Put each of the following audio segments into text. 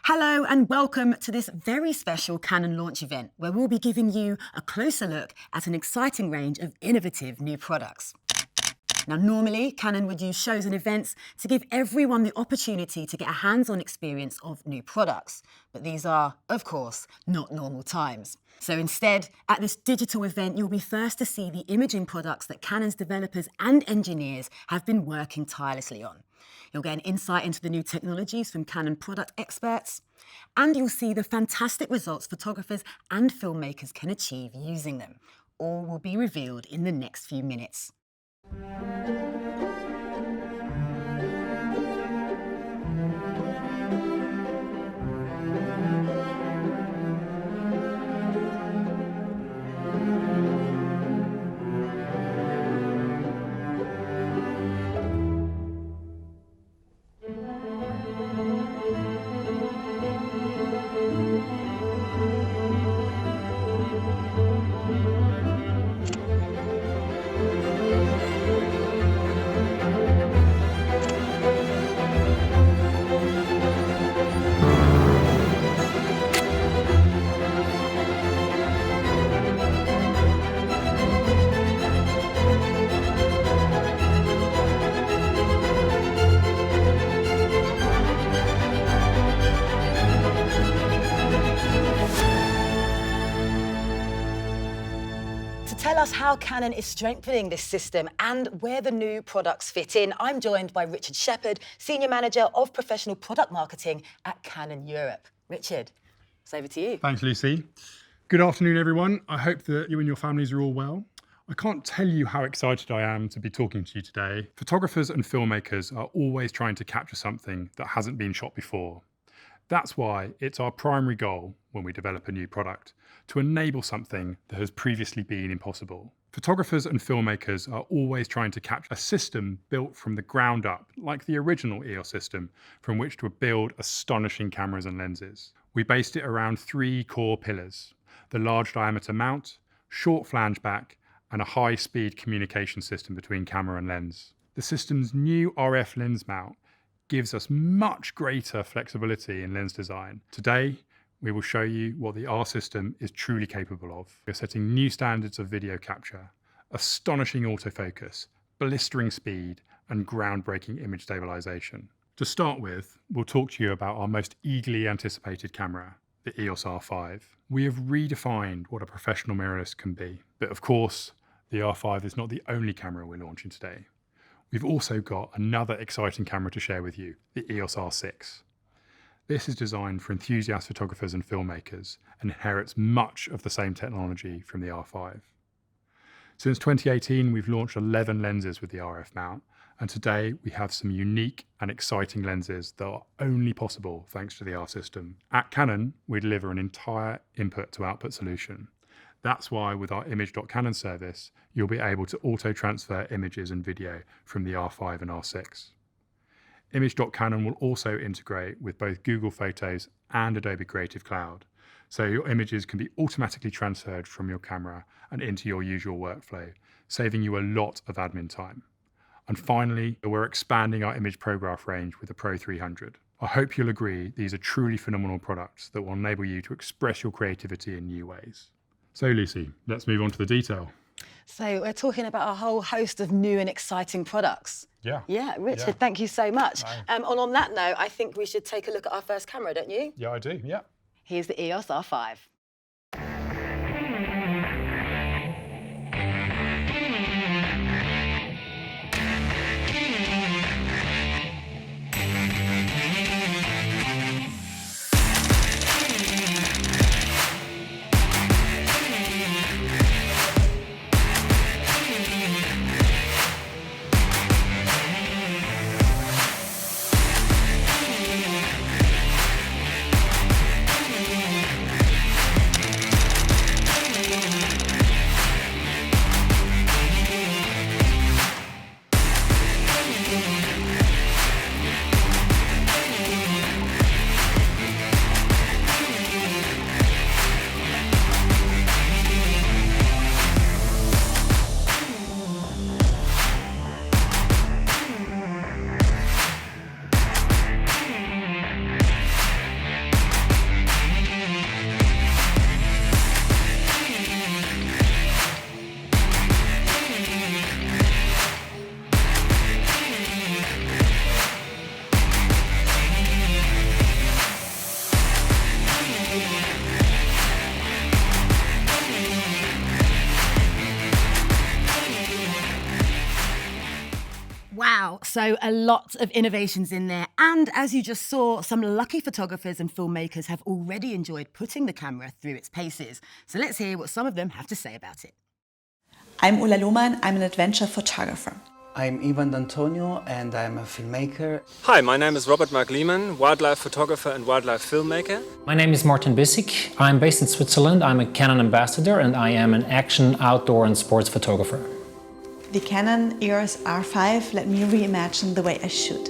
Hello and welcome to this very special Canon launch event where we'll be giving you a closer look at an exciting range of innovative new products. Now, normally, Canon would use shows and events to give everyone the opportunity to get a hands-on experience of new products. But these are, of course, not normal times. So instead, at this digital event, you'll be first to see the imaging products that Canon's developers and engineers have been working tirelessly on. You'll get an insight into the new technologies from Canon product experts, and you'll see the fantastic results photographers and filmmakers can achieve using them. All will be revealed in the next few minutes. To tell us how Canon is strengthening this system and where the new products fit in, I'm joined by Richard Shepherd, Senior Manager of Professional Product Marketing at Canon Europe. Richard, it's over to you. Thanks, Lucy. Good afternoon, everyone. I hope that you and your families are all well. I can't tell you how excited I am to be talking to you today. Photographers and filmmakers are always trying to capture something that hasn't been shot before. That's why it's our primary goal when we develop a new product, to enable something that has previously been impossible. Photographers and filmmakers are always trying to capture a system built from the ground up, like the original EOS system, from which to build astonishing cameras and lenses. We based it around three core pillars: the large diameter mount, short flange back, and a high-speed communication system between camera and lens. The system's new RF lens mount gives us much greater flexibility in lens design. Today, we will show you what the R system is truly capable of. We're setting new standards of video capture, astonishing autofocus, blistering speed, and groundbreaking image stabilization. To start with, we'll talk to you about our most eagerly anticipated camera, the EOS R5. We have redefined what a professional mirrorless can be. But of course, the R5 is not the only camera we're launching today. We've also got another exciting camera to share with you, the EOS R6. This is designed for enthusiast photographers and filmmakers and inherits much of the same technology from the R5. Since 2018, we've launched 11 lenses with the RF mount, and today we have some unique and exciting lenses that are only possible thanks to the R system. At Canon, we deliver an entire input to output solution. That's why with our image.canon service, you'll be able to auto-transfer images and video from the R5 and R6. Image.canon will also integrate with both Google Photos and Adobe Creative Cloud, so your images can be automatically transferred from your camera and into your usual workflow, saving you a lot of admin time. And finally, we're expanding our imagePROGRAF range with the Pro 300. I hope you'll agree these are truly phenomenal products that will enable you to express your creativity in new ways. So Lucy, let's move on to the detail. So we're talking about a whole host of new and exciting products. Yeah, Richard, thank you so much. And on that note, I think we should take a look at our first camera, don't you? Yeah, I do, yeah. Here's the EOS R5. Wow, so a lot of innovations in there. And as you just saw, some lucky photographers and filmmakers have already enjoyed putting the camera through its paces. So let's hear what some of them have to say about it. I'm Ulla Lohmann, I'm an adventure photographer. I'm Ivan D'Antonio and I'm a filmmaker. Hi, my name is Robert Mark Lehmann, wildlife photographer and wildlife filmmaker. My name is Martin Bissig. I'm based in Switzerland. I'm a Canon ambassador and I am an action, outdoor and sports photographer. The Canon EOS R5 let me reimagine the way I shoot.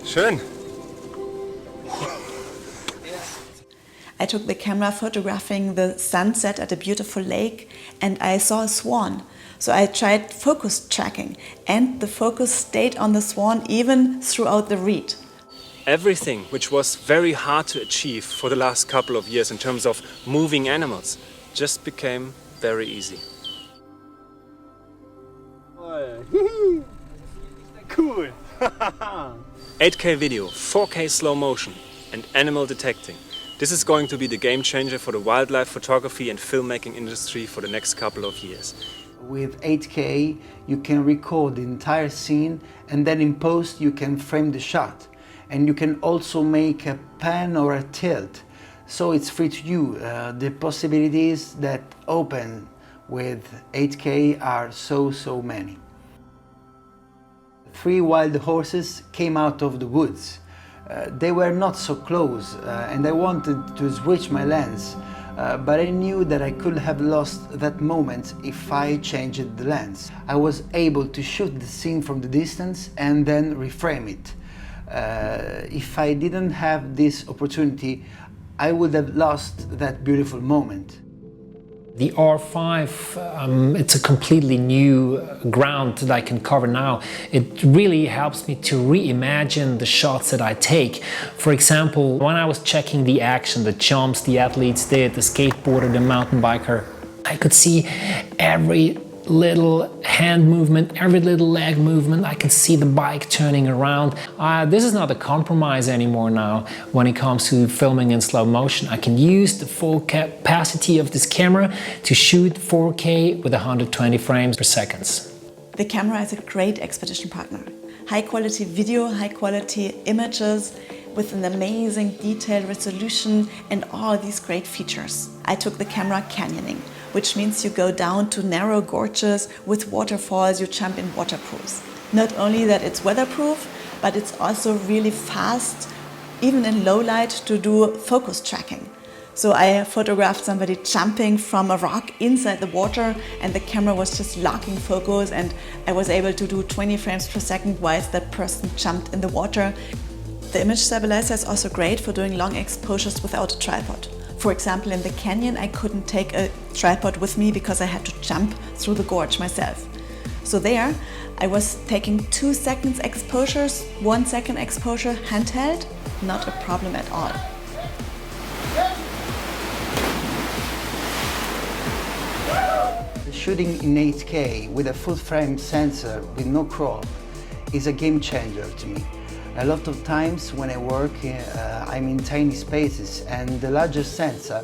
Schön. I took the camera photographing the sunset at a beautiful lake and I saw a swan. So I tried focus tracking and the focus stayed on the swan even throughout the read. Everything which was very hard to achieve for the last couple of years in terms of moving animals just became very easy. Cool. 8K video, 4K slow motion and animal detecting. This is going to be the game changer for the wildlife photography and filmmaking industry for the next couple of years. With 8K, you can record the entire scene and then in post you can frame the shot. And you can also make a pan or a tilt. So it's free to you. The possibilities that open with 8K are so many. 3 wild horses came out of the woods. They were not so close and I wanted to switch my lens. But I knew that I could have lost that moment if I changed the lens. I was able to shoot the scene from the distance and then reframe it. If I didn't have this opportunity, I would have lost that beautiful moment. The R5, it's a completely new ground that I can cover now. It really helps me to reimagine the shots that I take. For example, when I was checking the action, the jumps the athletes did, the skateboarder, the mountain biker, I could see every little hand movement, every little leg movement. I can see the bike turning around. This is not a compromise anymore now when it comes to filming in slow motion. I can use the full capacity of this camera to shoot 4K with 120 frames per second. The camera is a great expedition partner. High quality video, high quality images with an amazing detailed resolution and all these great features. I took the camera canyoning, which means you go down to narrow gorges with waterfalls, you jump in waterproofs. Not only that it's weatherproof, but it's also really fast, even in low light, to do focus tracking. So I photographed somebody jumping from a rock inside the water and the camera was just locking focus and I was able to do 20 frames per second whilst that person jumped in the water. The image stabilizer is also great for doing long exposures without a tripod. For example, in the canyon, I couldn't take a tripod with me because I had to jump through the gorge myself. So there, I was taking 2 seconds exposures, 1 second exposure handheld, not a problem at all. Shooting in 8K with a full frame sensor with no crop is a game changer to me. A lot of times when I work, I'm in tiny spaces and the larger sensor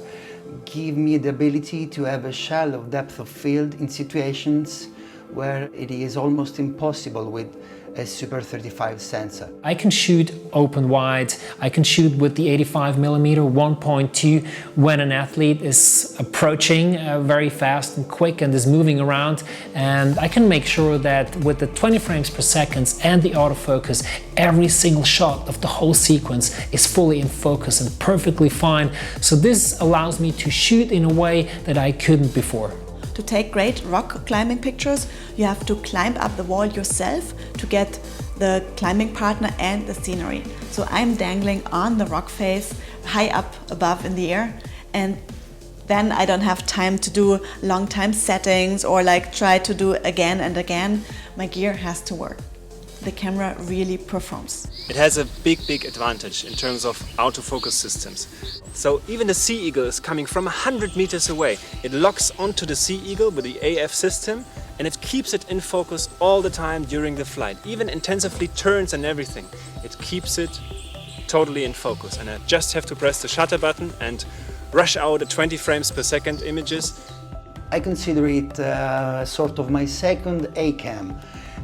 gives me the ability to have a shallow depth of field in situations where it is almost impossible with a Super 35 sensor. I can shoot open wide, I can shoot with the 85mm 1.2 when an athlete is approaching very fast and quick and is moving around, and I can make sure that with the 20 frames per second and the autofocus, every single shot of the whole sequence is fully in focus and perfectly fine. So this allows me to shoot in a way that I couldn't before. To take great rock climbing pictures, you have to climb up the wall yourself to get the climbing partner and the scenery. So I'm dangling on the rock face, high up above in the air, and then I don't have time to do long time settings or like try to do again and again. My gear has to work. The camera really performs. It has a big advantage in terms of autofocus systems. So even the Sea Eagle is coming from 100 meters away. It locks onto the Sea Eagle with the AF system and it keeps it in focus all the time during the flight. Even intensively turns and everything. It keeps it totally in focus. And I just have to press the shutter button and rush out at 20 frames per second images. I consider it sort of my second A-cam,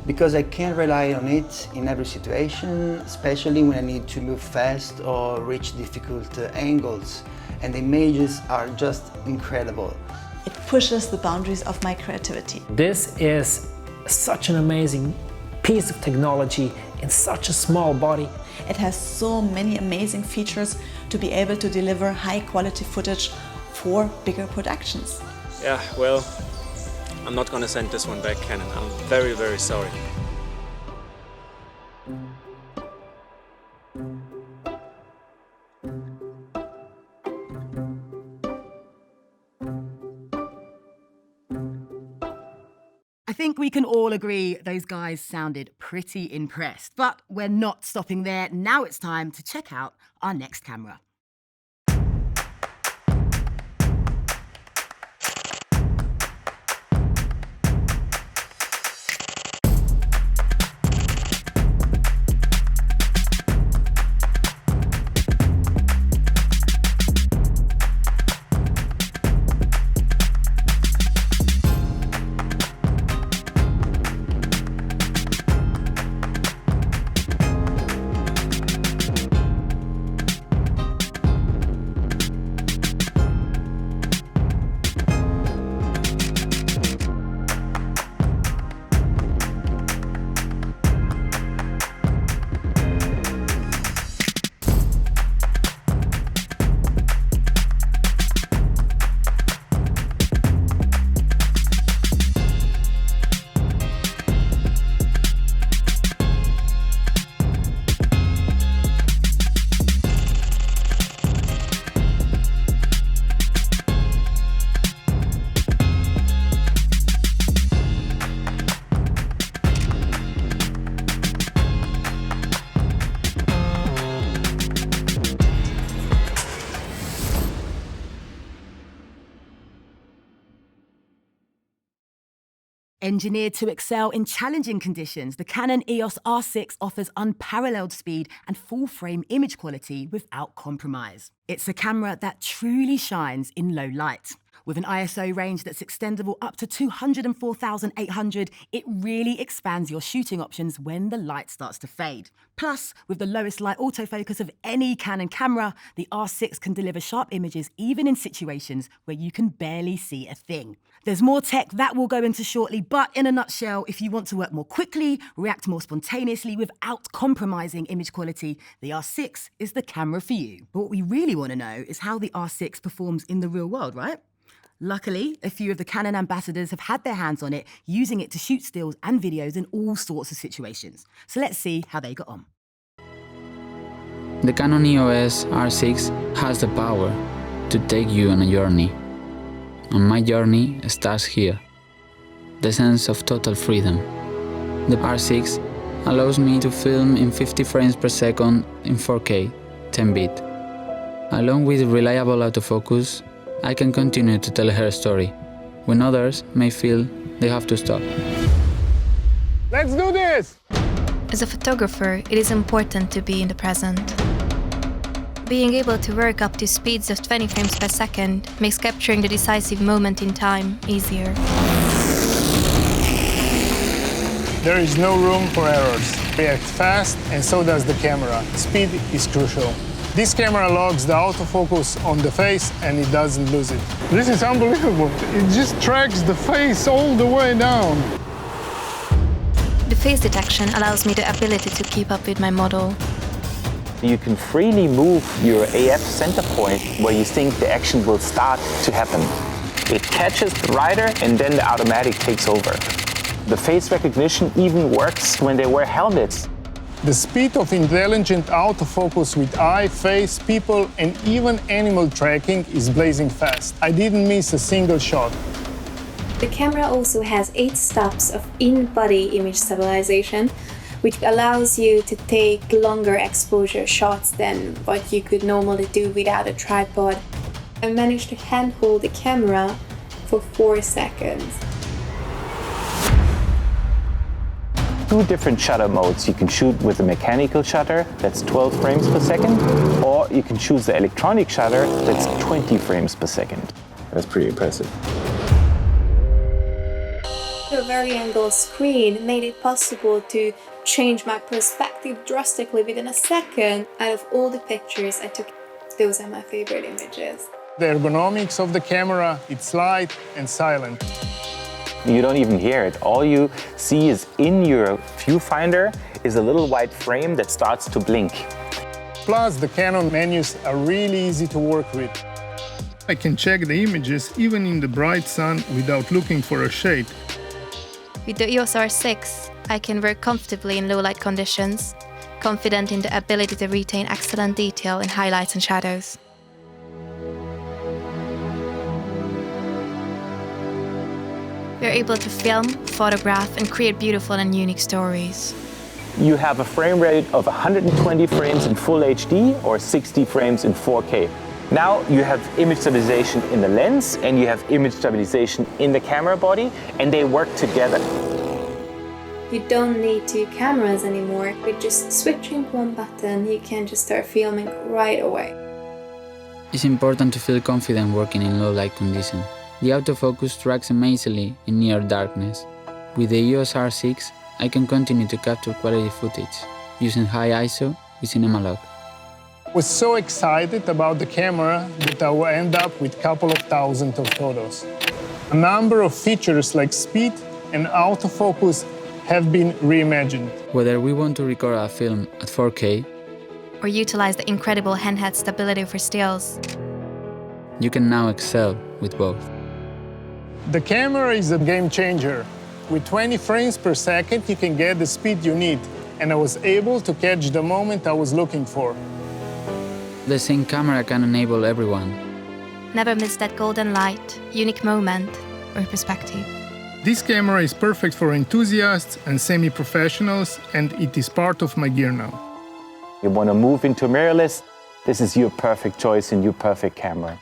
because I can rely on it in every situation, especially when I need to move fast or reach difficult angles, and the images are just incredible. It pushes the boundaries of my creativity. This is such an amazing piece of technology in such a small body. It has so many amazing features to be able to deliver high quality footage for bigger productions. Yeah, well, I'm not gonna send this one back, Canon. I'm very, very sorry. I think we can all agree those guys sounded pretty impressed, but we're not stopping there. Now it's time to check out our next camera. Engineered to excel in challenging conditions, the Canon EOS R6 offers unparalleled speed and full-frame image quality without compromise. It's a camera that truly shines in low light. With an ISO range that's extendable up to 204,800, it really expands your shooting options when the light starts to fade. Plus, with the lowest light autofocus of any Canon camera, the R6 can deliver sharp images even in situations where you can barely see a thing. There's more tech that we'll go into shortly, but in a nutshell, if you want to work more quickly, react more spontaneously without compromising image quality, the R6 is the camera for you. But what we really want to know is how the R6 performs in the real world, right? Luckily, a few of the Canon ambassadors have had their hands on it, using it to shoot stills and videos in all sorts of situations. So let's see how they got on. The Canon EOS R6 has the power to take you on a journey. And my journey starts here. The sense of total freedom. The R6 allows me to film in 50 frames per second in 4K, 10-bit. Along with reliable autofocus, I can continue to tell her story, when others may feel they have to stop. Let's do this! As a photographer, it is important to be in the present. Being able to work up to speeds of 20 frames per second makes capturing the decisive moment in time easier. There is no room for errors. React fast, and so does the camera. Speed is crucial. This camera logs the autofocus on the face and it doesn't lose it. This is unbelievable. It just tracks the face all the way down. The face detection allows me the ability to keep up with my model. You can freely move your AF center point where you think the action will start to happen. It catches the rider and then the automatic takes over. The face recognition even works when they wear helmets. The speed of intelligent autofocus with eye, face, people, and even animal tracking is blazing fast. I didn't miss a single shot. The camera also has 8 stops of in-body image stabilization, which allows you to take longer exposure shots than what you could normally do without a tripod. I managed to handhold the camera for 4 seconds. 2 different shutter modes. You can shoot with a mechanical shutter, that's 12 frames per second, or you can choose the electronic shutter, that's 20 frames per second. That's pretty impressive. The variangle screen made it possible to change my perspective drastically within a second. Out of all the pictures I took, those are my favorite images. The ergonomics of the camera, it's light and silent. You don't even hear it. All you see is in your viewfinder is a little white frame that starts to blink. Plus, the Canon menus are really easy to work with. I can check the images even in the bright sun without looking for a shade. With the EOS R6, I can work comfortably in low light conditions, confident in the ability to retain excellent detail in highlights and shadows. We are able to film, photograph, and create beautiful and unique stories. You have a frame rate of 120 frames in full HD or 60 frames in 4K. Now you have image stabilization in the lens and you have image stabilization in the camera body, and they work together. You don't need two cameras anymore. With just switching one button, you can just start filming right away. It's important to feel confident working in low light conditions. The autofocus tracks amazingly in near darkness. With the EOS R6, I can continue to capture quality footage using high ISO with cinema log. I was so excited about the camera that I will end up with a couple of thousand of photos. A number of features like speed and autofocus have been reimagined. Whether we want to record a film at 4K Or utilize the incredible handheld stability for stills. you can now excel with both. The camera is a game changer. With 20 frames per second, you can get the speed you need, and I was able to catch the moment I was looking for. The same camera can enable everyone. Never miss that golden light, unique moment, or perspective. This camera is perfect for enthusiasts and semi-professionals, and it is part of my gear now. You want to move into mirrorless? This is your perfect choice and your perfect camera.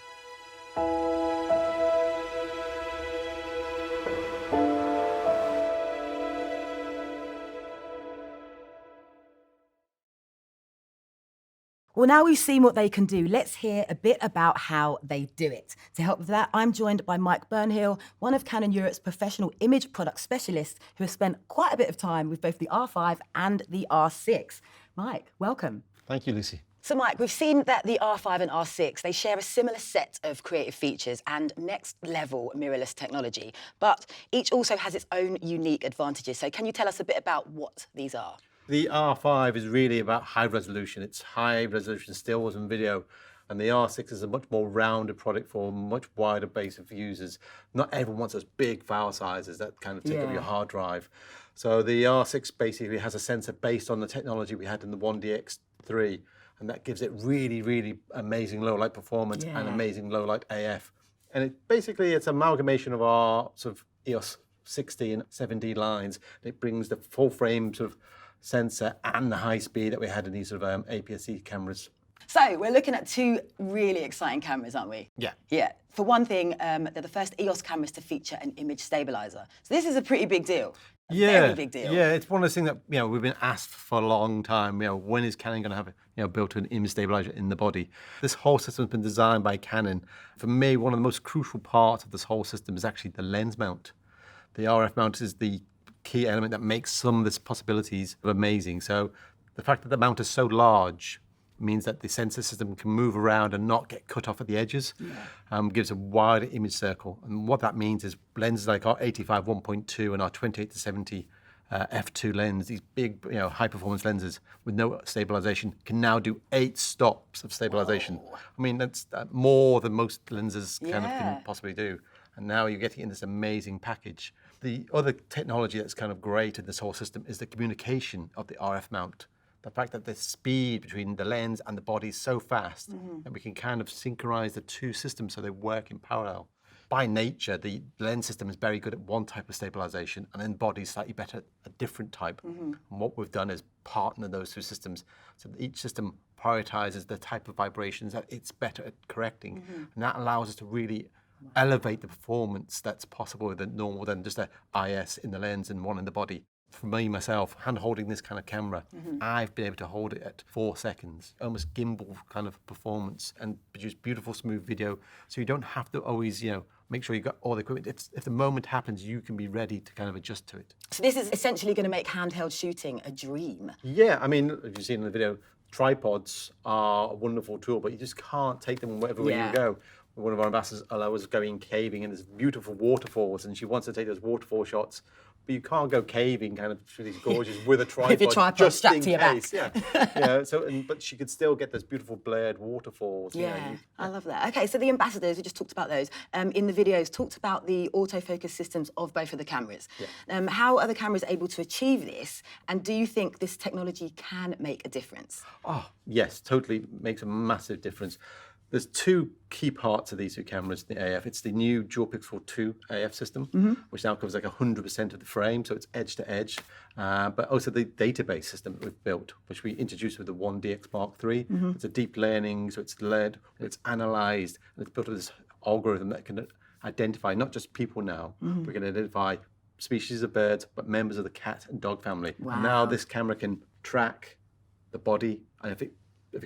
Well, now we've seen what they can do, let's hear a bit about how they do it. To help with that, I'm joined by Mike Burnhill, one of Canon Europe's professional image product specialists who has spent quite a bit of time with both the R5 and the R6. Mike, welcome. Thank you, Lucy. So Mike, we've seen that the R5 and R6, they share a similar set of creative features and next level mirrorless technology, but each also has its own unique advantages. So can you tell us a bit about what these are? The R5 is really about high resolution. It's high resolution stills and video. And the R6 is a much more rounded product for a much wider base of users. Not everyone wants those big file sizes that kind of take up your hard drive. So the R6 basically has a sensor based on the technology we had in the 1DX3. And that gives it really, really amazing low light performance and amazing low light AF. And it's amalgamation of our sort of EOS 60 and 7D lines. It brings the full frame sort of sensor and the high speed that we had in these sort of APS-C cameras. So we're looking at two really exciting cameras, aren't we? Yeah. Yeah. For one thing, they're the first EOS cameras to feature an image stabilizer. So this is a pretty big deal. Very big deal. Yeah, it's one of those things that we've been asked for a long time. When is Canon going to have built-in image stabilizer in the body? This whole system has been designed by Canon. For me, one of the most crucial parts of this whole system is actually the lens mount. The RF mount is the key element that makes some of these possibilities amazing. So the fact that the mount is so large means that the sensor system can move around and not get cut off at the edges. Gives a wider image circle. And what that means is lenses like our 85 1.2 and our 28 to 70 f2 lens, these big high performance lenses with no stabilization, can now do 8 stops of stabilization. Whoa. I mean, that's more than most lenses can possibly do. And now you're getting in this amazing package. The other technology that's kind of great in this whole system is the communication of the RF mount. The fact that the speed between the lens and the body is so fast that we can kind of synchronize the two systems so they work in parallel. By nature, the lens system is very good at one type of stabilization, and then body is slightly better at a different type. And what we've done is partner those two systems so that each system prioritizes the type of vibrations that it's better at correcting. And that allows us to really elevate the performance that's possible with normal than just a IS in the lens and one in the body. For me, myself, hand holding this kind of camera, I've been able to hold it at 4 seconds, almost gimbal kind of performance, and produce beautiful, smooth video. So you don't have to always, make sure you've got all the equipment. If the moment happens, you can be ready to kind of adjust to it. So this is essentially going to make handheld shooting a dream. Yeah, I mean, if you've seen in the video, tripods are a wonderful tool, but you just can't take them wherever you go. One of our ambassadors, Ella, was going caving and there's beautiful waterfalls, and she wants to take those waterfall shots, but you can't go caving kind of through these gorges with a tripod, with your tripod just strapped in to your case. back. Yeah. But she could still get those beautiful blared waterfalls. Yeah, I love that. Okay, so the ambassadors, we just talked about those, in the videos, talked about the autofocus systems of both of the cameras. Yeah. How are the cameras able to achieve this, and do you think this technology can make a difference? Oh, yes, totally makes a massive difference. There's two key parts of these two cameras, the AF. It's the new dual pixel 2 AF system, which now covers like 100% of the frame, so it's edge to edge. But also the database system that we've built, which we introduced with the 1DX Mark III. It's a deep learning, so it's led, it's analysed, and it's built with this algorithm that can identify not just people now, we can identify species of birds, but members of the cat and dog family. Wow. And now this camera can track the body, and if it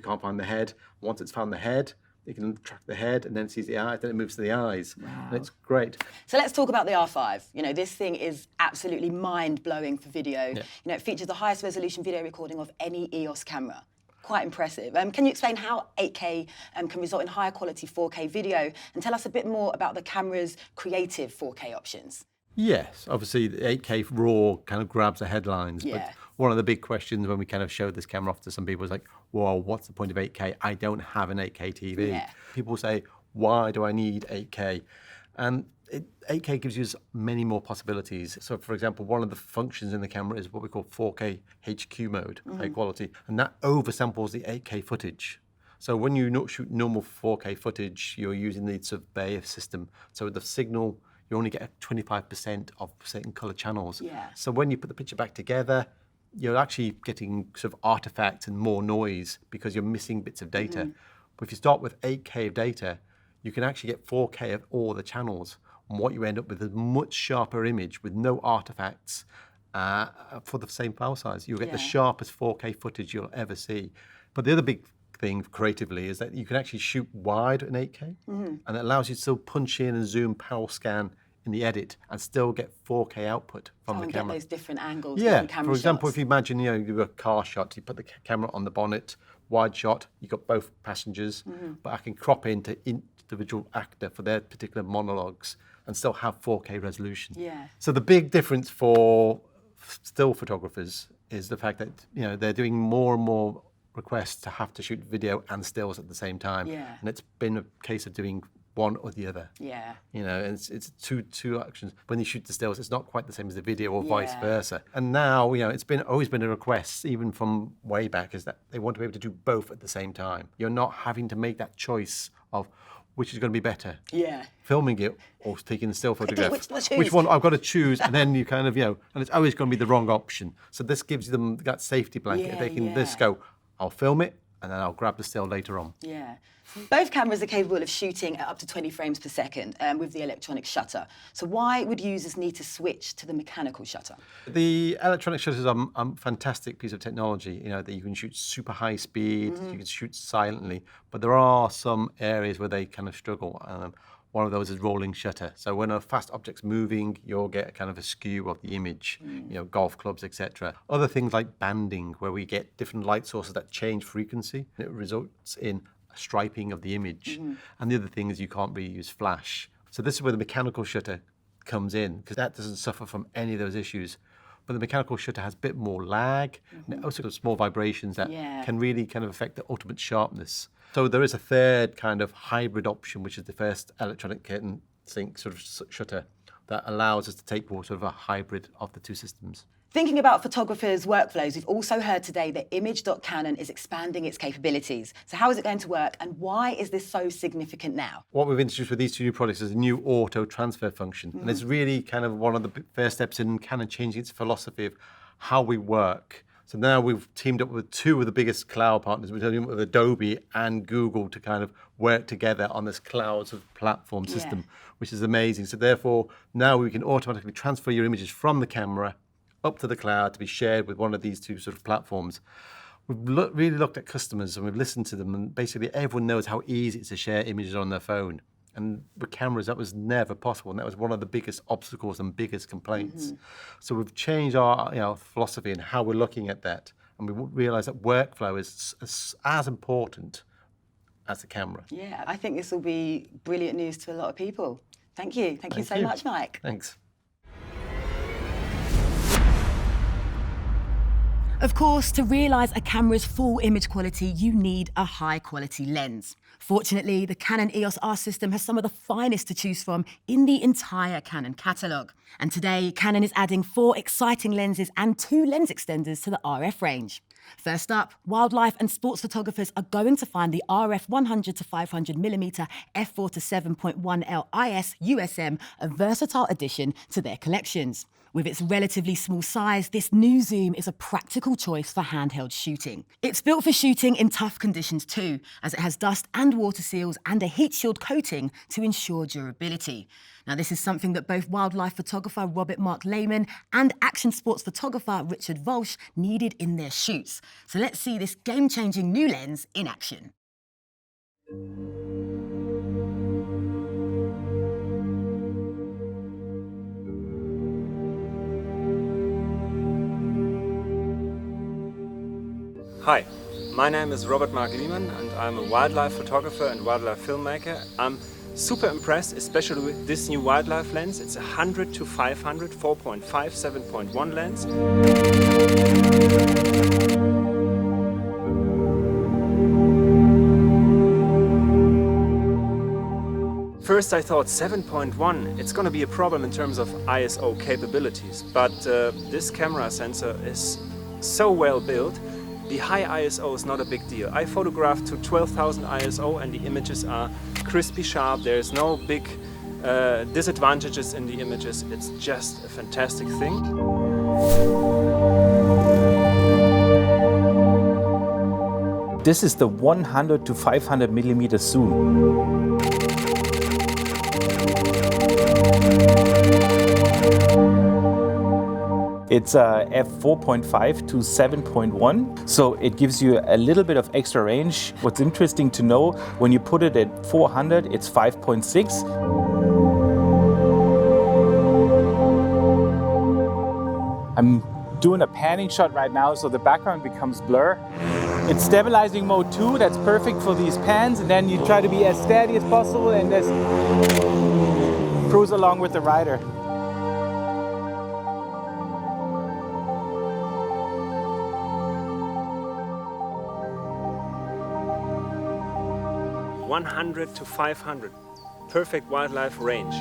can't find the head, once it's found the head, it can track the head, and then it sees the eyes, then it moves to the eyes. Wow. And it's great. So let's talk about the R5. You know, this thing is absolutely mind-blowing for video. Yeah. You know, it features the highest resolution video recording of any EOS camera. Quite impressive. Can you explain how 8K can result in higher quality 4K video, and tell us a bit more about the camera's creative 4K options? Yes, obviously the 8K RAW kind of grabs the headlines, but one of the big questions when we kind of showed this camera off to some people was like, well, what's the point of 8K? I don't have an 8K TV. Yeah. People say, why do I need 8K? And 8K gives you many more possibilities. So for example, one of the functions in the camera is what we call 4K HQ mode, high quality, and that oversamples the 8K footage. So when you shoot normal 4K footage, you're using the sort of AF system. So the signal, you only get 25% of certain color channels. Yeah. So when you put the picture back together, you're actually getting sort of artifacts and more noise because you're missing bits of data. But if you start with 8K of data, you can actually get 4K of all the channels. And what you end up with is a much sharper image with no artifacts for the same file size. You'll get the sharpest 4K footage you'll ever see. But the other big thing creatively is that you can actually shoot wide in 8K, and it allows you to still punch in and zoom, power scan in the edit and still get 4K output from the camera. Get those different angles, yeah, different camera for example, shots. if you imagine, you do a car shot, you put the camera on the bonnet, wide shot, you've got both passengers, but I can crop into individual actor for their particular monologues and still have 4K resolution. Yeah. So the big difference for still photographers is the fact that, you know, they're doing more and more requests to have to shoot video and stills at the same time. Yeah. And it's been a case of doing one or the other. Yeah. You know, and it's two actions. When you shoot the stills, it's not quite the same as the video or vice versa. And now, you know, it's always been a request, even from way back, is that they want to be able to do both at the same time. You're not having to make that choice of which is going to be better. Yeah. Filming it or taking the still photograph. Which one I've got to choose, and then you kind of, you know, and it's always going to be the wrong option. So this gives them that safety blanket. They can just go, I'll film it, and then I'll grab the still later on. Yeah. Both cameras are capable of shooting at up to 20 frames per second with the electronic shutter. So why would users need to switch to the mechanical shutter? The electronic shutters are a fantastic piece of technology, you know, that you can shoot super high speed, you can shoot silently, but there are some areas where they kind of struggle. One of those is rolling shutter. So when a fast object's moving, you'll get kind of a skew of the image, you know, golf clubs, etc. Other things like banding, where we get different light sources that change frequency, and it results in a striping of the image. And the other thing is you can't really use flash. So this is where the mechanical shutter comes in, because that doesn't suffer from any of those issues. But the mechanical shutter has a bit more lag, and it also has small vibrations that can really kind of affect the ultimate sharpness. So there is a third kind of hybrid option, which is the first electronic curtain sync sort of shutter that allows us to take more sort of a hybrid of the two systems. Thinking about photographers' workflows, we've also heard today that Image.Canon is expanding its capabilities. So how is it going to work, and why is this so significant now? What we've introduced with these two new products is a new auto transfer function. And it's really kind of one of the first steps in Canon changing its philosophy of how we work. So now we've teamed up with two of the biggest cloud partners. We're teaming up with Adobe and Google to kind of work together on this cloud sort of platform system, which is amazing. So therefore, now we can automatically transfer your images from the camera up to the cloud to be shared with one of these two sort of platforms. We've really looked at customers and we've listened to them, and basically everyone knows how easy it is to share images on their phone. And with cameras, that was never possible, and that was one of the biggest obstacles and biggest complaints. So we've changed our philosophy and how we're looking at that, and we realise that workflow is as important as the camera. Yeah, I think this will be brilliant news to a lot of people. Thank you. Thank you so much, Mike. Thanks. Of course, to realise a camera's full image quality, you need a high-quality lens. Fortunately, the Canon EOS R system has some of the finest to choose from in the entire Canon catalogue. And today, Canon is adding 4 exciting lenses and 2 lens extenders to the RF range. First up, wildlife and sports photographers are going to find the RF 100 to 500mm f4 to 7.1L IS USM, a versatile addition to their collections. With its relatively small size, this new zoom is a practical choice for handheld shooting. It's built for shooting in tough conditions too, as it has dust and water seals and a heat shield coating to ensure durability. Now, this is something that both wildlife photographer Robert Mark Lehman and action sports photographer Richard Walsh needed in their shoots. So let's see this game-changing new lens in action. Hi, my name is Robert Mark Lehman and I'm a wildlife photographer and wildlife filmmaker. I'm super impressed, especially with this new wildlife lens. It's a 100 to 500 4.5 7.1 lens. First I thought 7.1, it's going to be a problem in terms of ISO capabilities, but this camera sensor is so well built. The high ISO is not a big deal. I photographed to 12,000 ISO and the images are crispy sharp. There's no big disadvantages in the images. It's just a fantastic thing. This is the 100 to 500mm zoom. It's f4.5 to 7.1, so it gives you a little bit of extra range. What's interesting to know, when you put it at 400, it's 5.6. I'm doing a panning shot right now, so the background becomes blur. It's stabilizing mode 2, that's perfect for these pans, and then you try to be as steady as possible and just cruise along with the rider. .100 to 500, perfect wildlife range.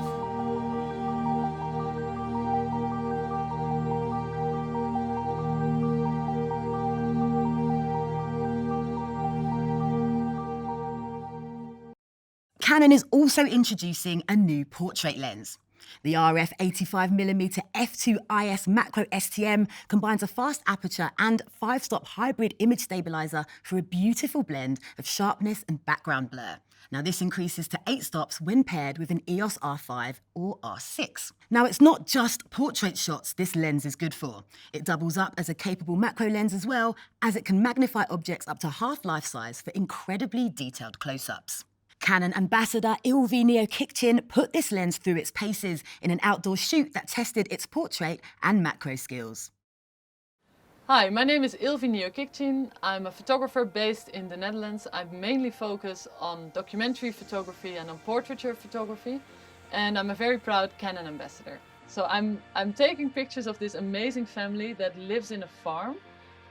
Canon is also introducing a new portrait lens. The RF 85mm f2 IS macro STM combines a fast aperture and 5-stop hybrid image stabilizer for a beautiful blend of sharpness and background blur. Now, this increases to 8 stops when paired with an EOS R5 or R6. Now, it's not just portrait shots this lens is good for. It doubles up as a capable macro lens as well, as it can magnify objects up to half life size for incredibly detailed close-ups. Canon ambassador Ilvi Neokikchin put this lens through its paces in an outdoor shoot that tested its portrait and macro skills. Hi, my name is Ilvi Neokikchin. I'm a photographer based in the Netherlands. I mainly focus on documentary photography and on portraiture photography, and I'm a very proud Canon ambassador. So I'm taking pictures of this amazing family that lives in a farm.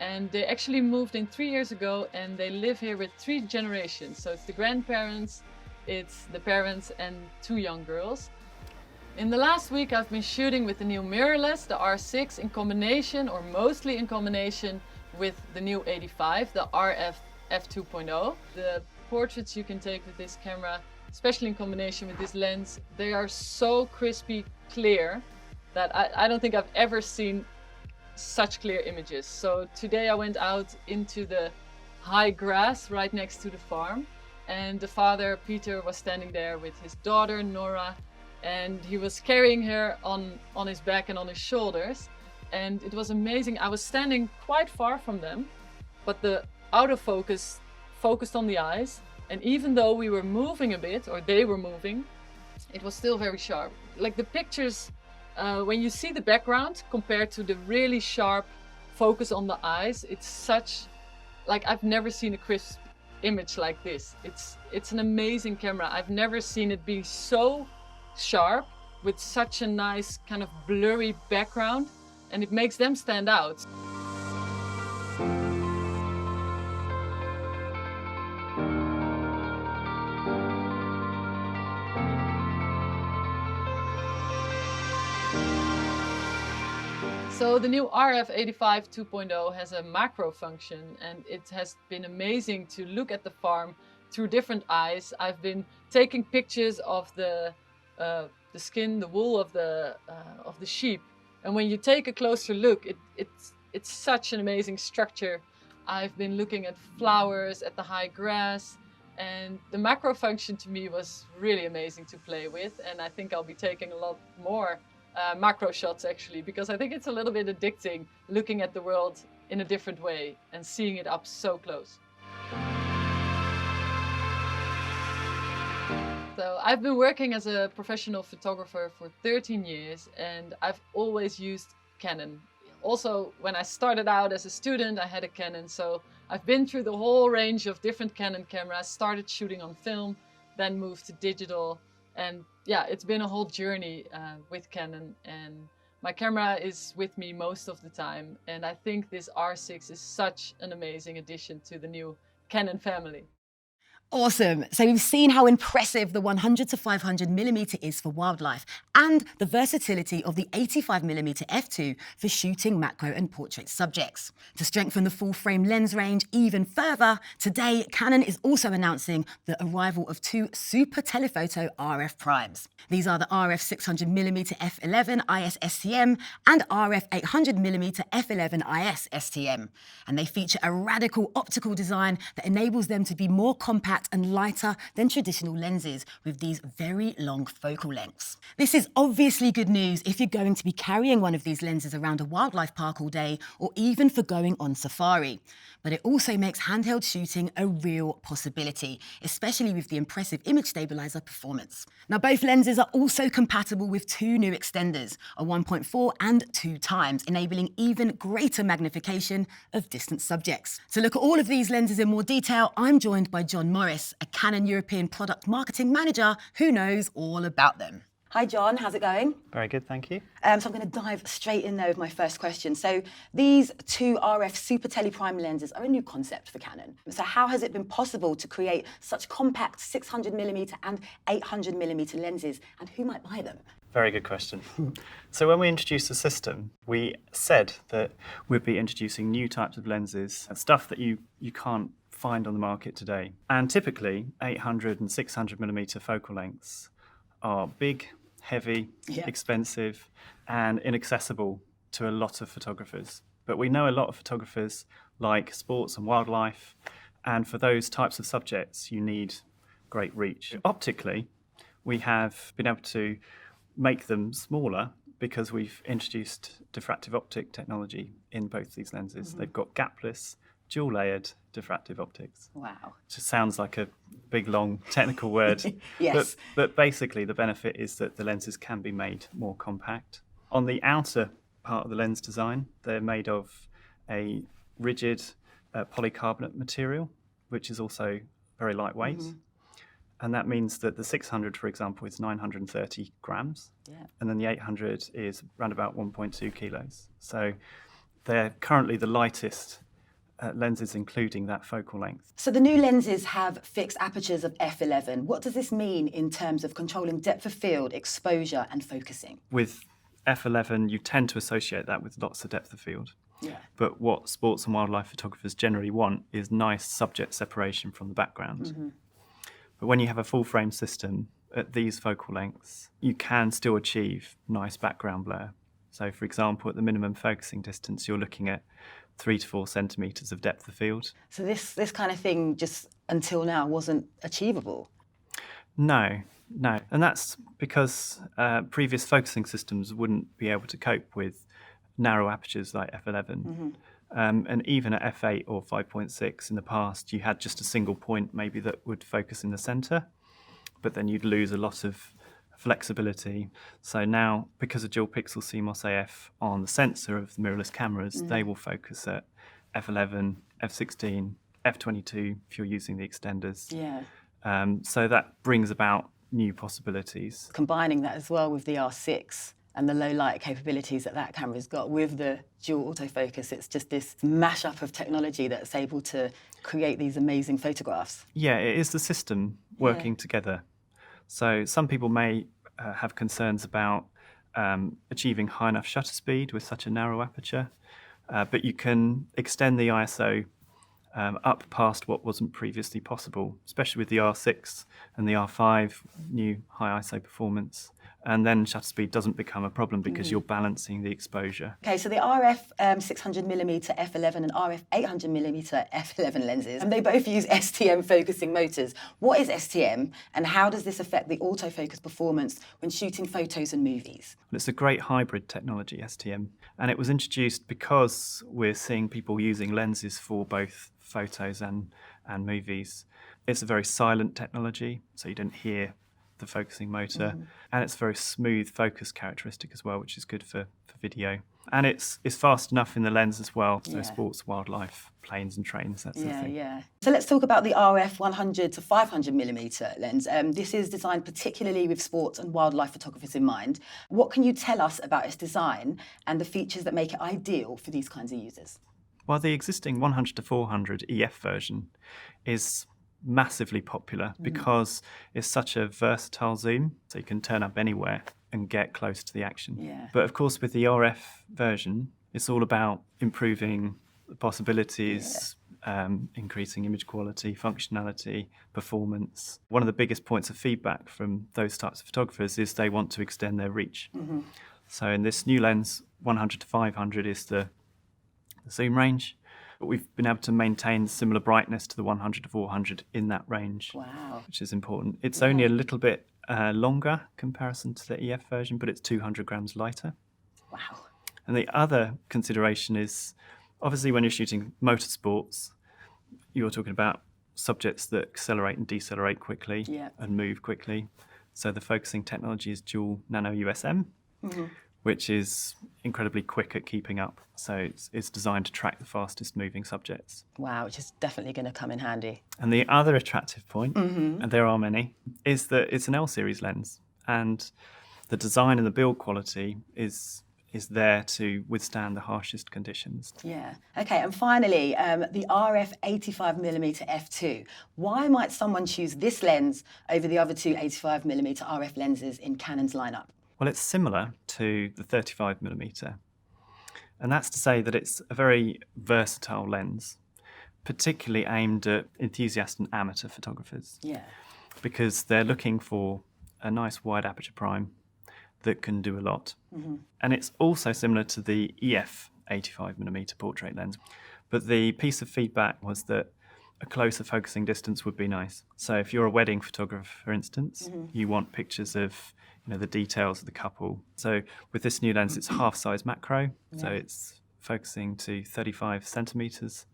And they actually moved in 3 years ago, and they live here with 3 generations. So it's the grandparents, it's the parents, and 2 young girls. In the last week, I've been shooting with the new mirrorless, the R6, in combination, or mostly in combination, with the new 85, the RF f2.0. The portraits you can take with this camera, especially in combination with this lens, they are so crispy clear that I don't think I've ever seen such clear images. So today I went out into the high grass right next to the farm, and the father Peter was standing there with his daughter Nora, and he was carrying her on his back and on his shoulders, and it was amazing. I was standing quite far from them, but the autofocus focused on the eyes, And even though we were moving a bit, or they were moving, it was still very sharp. Like the pictures, when you see the background compared to the really sharp focus on the eyes, it's such, like I've never seen a crisp image like this. It's an amazing camera. I've never seen it be so sharp with such a nice kind of blurry background, and it makes them stand out. So the new RF85 2.0 has a macro function, and it has been amazing to look at the farm through different eyes. I've been taking pictures of the skin, the wool of the sheep, and when you take a closer look, it's such an amazing structure. I've been looking at flowers, at the high grass, and the macro function to me was really amazing to play with, and I think I'll be taking a lot more macro shots actually, because I think it's a little bit addicting looking at the world in a different way and seeing it up so close. So I've been working as a professional photographer for 13 years, and I've always used Canon. Also, when I started out as a student, I had a Canon, so I've been through the whole range of different Canon cameras, started shooting on film, then moved to digital. And yeah, it's been a whole journey with Canon, and my camera is with me most of the time. And I think this R6 is such an amazing addition to the new Canon family. Awesome. So we've seen how impressive the 100 to 500mm is for wildlife, and the versatility of the 85mm f2 for shooting macro and portrait subjects. To strengthen the full-frame lens range even further, today Canon is also announcing the arrival of two super telephoto RF primes. These are the RF 600mm f11 IS STM and RF 800mm f11 IS STM. And they feature a radical optical design that enables them to be more compact and lighter than traditional lenses with these very long focal lengths. This is obviously good news if you're going to be carrying one of these lenses around a wildlife park all day, or even for going on safari. But it also makes handheld shooting a real possibility, especially with the impressive image stabilizer performance. Now, both lenses are also compatible with two new extenders, a 1.4 and 2 times, enabling even greater magnification of distant subjects. To look at all of these lenses in more detail, I'm joined by John Morris, a Canon European Product Marketing Manager who knows all about them. Hi John, how's it going? Very good, thank you. So I'm going to dive straight in there with my first question. So these two RF Super Teleprime lenses are a new concept for Canon. So how has it been possible to create such compact 600mm and 800mm lenses, and who might buy them? Very good question. So when we introduced the system, we said that we'd be introducing new types of lenses, stuff that you can't find on the market today. And typically 800 and 600mm focal lengths are big, heavy, expensive, and inaccessible to a lot of photographers. But we know a lot of photographers like sports and wildlife, and for those types of subjects, you need great reach. Optically, we have been able to make them smaller because we've introduced diffractive optic technology in both these lenses. They've got gapless, dual-layered diffractive optics. Wow. Which sounds like a big, long technical word. Yes. But basically the benefit is that the lenses can be made more compact. On the outer part of the lens design, they're made of a rigid polycarbonate material, which is also very lightweight. And that means that the 600, for example, is 930 grams. And then the 800 is around about 1.2 kilos. So they're currently the lightest lenses, including that focal length. So the new lenses have fixed apertures of f11. What does this mean in terms of controlling depth of field, exposure and focusing? With f11, you tend to associate that with lots of depth of field. But what sports and wildlife photographers generally want is nice subject separation from the background. But when you have a full frame system at these focal lengths, you can still achieve nice background blur. So for example, at the minimum focusing distance, you're looking at 3 to 4 centimetres of depth of field. So this kind of thing just until now wasn't achievable? No. And that's because previous focusing systems wouldn't be able to cope with narrow apertures like f11. And even at f8 or 5.6 in the past, you had just a single point maybe that would focus in the center, but then you'd lose a lot of flexibility. So now, because of dual pixel CMOS AF on the sensor of the mirrorless cameras, they will focus at f11, f16, f22 if you're using the extenders. Yeah. So that brings about new possibilities. Combining that as well with the R6 and the low light capabilities that camera's got with the dual autofocus, it's just this mashup of technology that's able to create these amazing photographs. Yeah, it is the system working together. So some people may have concerns about achieving high enough shutter speed with such a narrow aperture, but you can extend the ISO up past what wasn't previously possible, especially with the R6 and the R5, new high ISO performance. And then shutter speed doesn't become a problem because you're balancing the exposure. Okay, so the RF 600mm f11 and RF 800mm f11 lenses, and they both use STM focusing motors. What is STM, and how does this affect the autofocus performance when shooting photos and movies? Well, it's a great hybrid technology, STM, and it was introduced because we're seeing people using lenses for both photos and movies. It's a very silent technology, so you don't hear the focusing motor, and it's a very smooth focus characteristic as well, which is good for video. And it's fast enough in the lens as well, so sports, wildlife, planes and trains, that sort of thing. Yeah. So let's talk about the RF 100 to 500mm lens. This is designed particularly with sports and wildlife photographers in mind. What can you tell us about its design and the features that make it ideal for these kinds of users? Well, the existing 100 to 400 EF version is massively popular because it's such a versatile zoom, so you can turn up anywhere and get close to the action. But of course, with the RF version, it's all about improving the possibilities, increasing image quality, functionality, performance. One of the biggest points of feedback from those types of photographers is they want to extend their reach. So in this new lens, 100 to 500 is the zoom range, but we've been able to maintain similar brightness to the 100 to 400 in that range, which is important. It's only a little bit longer comparison to the EF version, but it's 200 grams lighter. Wow. And the other consideration is, obviously when you're shooting motorsports, you're talking about subjects that accelerate and decelerate quickly and move quickly. So the focusing technology is dual nano USM, which is incredibly quick at keeping up. So it's designed to track the fastest moving subjects. Wow, which is definitely going to come in handy. And the other attractive point, and there are many, is that it's an L-series lens. And the design and the build quality is there to withstand the harshest conditions. Yeah. Okay, and finally, the RF 85mm f2. Why might someone choose this lens over the other two 85mm RF lenses in Canon's lineup? Well, it's similar to the 35mm, and that's to say that it's a very versatile lens, particularly aimed at enthusiast and amateur photographers. Because they're looking for a nice wide aperture prime that can do a lot. And it's also similar to the EF 85mm portrait lens, but the piece of feedback was that a closer focusing distance would be nice. So if you're a wedding photographer, for instance, you want pictures of the details of the couple. So with this new lens, it's half-size macro, so it's focusing to 35 centimeters.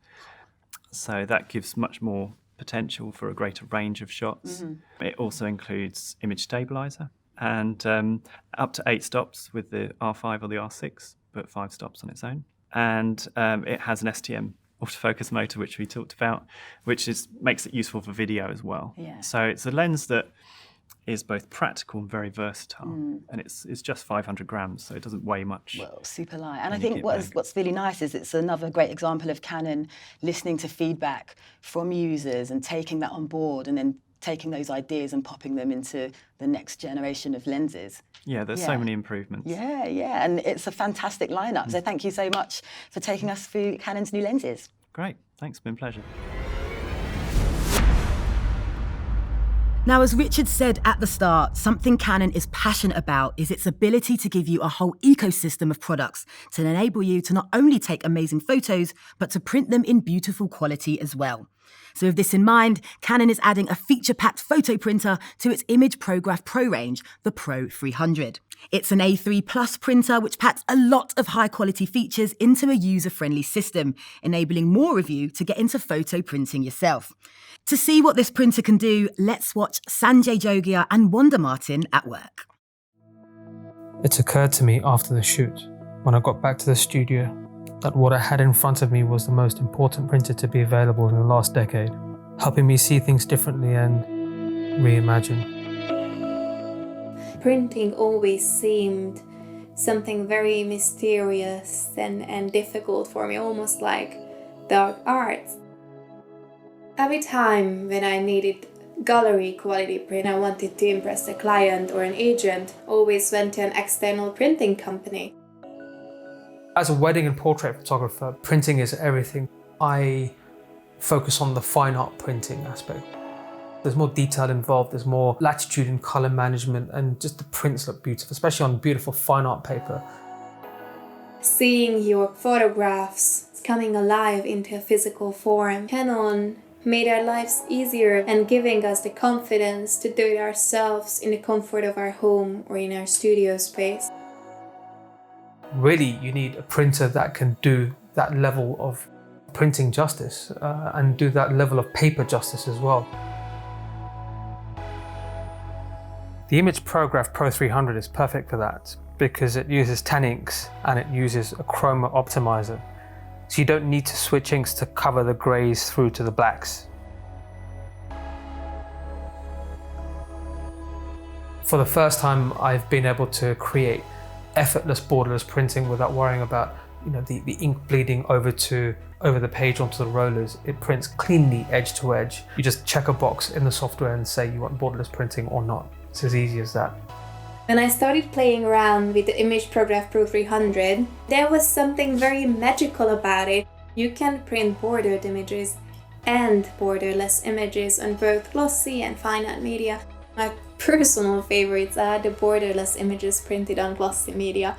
So that gives much more potential for a greater range of shots. It also includes image stabilizer and up to 8 stops with the R5 or the R6, but 5 stops on its own. And it has an STM autofocus motor, which we talked about, which makes it useful for video as well. So it's a lens that is both practical and very versatile, and it's just 500 grams, so it doesn't weigh much. Well, super light. And I think what's really nice is it's another great example of Canon listening to feedback from users and taking that on board, and then taking those ideas and popping them into the next generation of lenses. Yeah, there's so many improvements. Yeah, and it's a fantastic lineup. So thank you so much for taking us through Canon's new lenses. Great, thanks, it's been a pleasure. Now, as Richard said at the start, something Canon is passionate about is its ability to give you a whole ecosystem of products to enable you to not only take amazing photos, but to print them in beautiful quality as well. So with this in mind, Canon is adding a feature-packed photo printer to its imagePROGRAF Pro range, the Pro 300. It's an A3 Plus printer which packs a lot of high-quality features into a user-friendly system, enabling more of you to get into photo printing yourself. To see what this printer can do, let's watch Sanjay Jogia and Wanda Martin at work. It occurred to me after the shoot, when I got back to the studio, that what I had in front of me was the most important printer to be available in the last decade, helping me see things differently and reimagine. Printing always seemed something very mysterious and difficult for me, almost like dark arts. Every time when I needed gallery quality print, I wanted to impress a client or an agent, always went to an external printing company. As a wedding and portrait photographer, printing is everything. I focus on the fine art printing aspect. There's more detail involved, there's more latitude in color management, and just the prints look beautiful, especially on beautiful fine art paper. Seeing your photographs coming alive into a physical form, Canon made our lives easier and giving us the confidence to do it ourselves in the comfort of our home or in our studio space. Really, you need a printer that can do that level of printing justice and do that level of paper justice as well. The imagePROGRAF Pro 300 is perfect for that because it uses 10 inks and it uses a chroma optimizer. So you don't need to switch inks to cover the greys through to the blacks. For the first time, I've been able to create effortless borderless printing without worrying about the ink bleeding over the page onto the rollers. It prints cleanly edge to edge. You just check a box in the software and say you want borderless printing or not. It's as easy as that. When I started playing around with the imagePROGRAF Pro 300, there was something very magical about it. You can print bordered images and borderless images on both glossy and fine art media. My personal favorites are the borderless images printed on glossy media.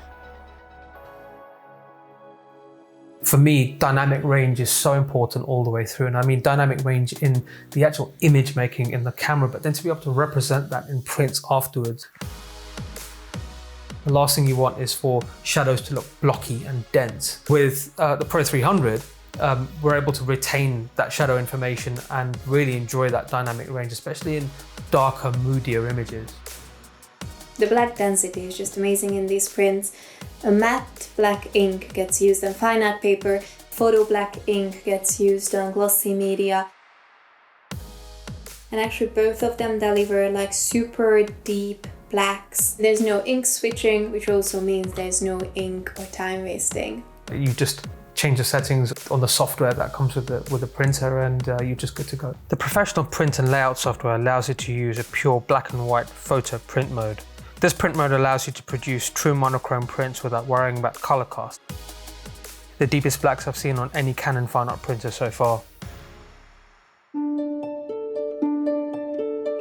For me, dynamic range is so important all the way through, and I mean dynamic range in the actual image making in the camera, but then to be able to represent that in prints afterwards. The last thing you want is for shadows to look blocky and dense. With the Pro 300, we're able to retain that shadow information and really enjoy that dynamic range, especially in darker, moodier images. The black density is just amazing in these prints. A matte black ink gets used on fine art paper, photo black ink gets used on glossy media. And actually both of them deliver like super deep blacks. There's no ink switching, which also means there's no ink or time wasting. You just change the settings on the software that comes with the printer and you're just good to go. The professional print and layout software allows you to use a pure black and white photo print mode. This print mode allows you to produce true monochrome prints without worrying about color cast. The deepest blacks I've seen on any Canon fine art printer so far.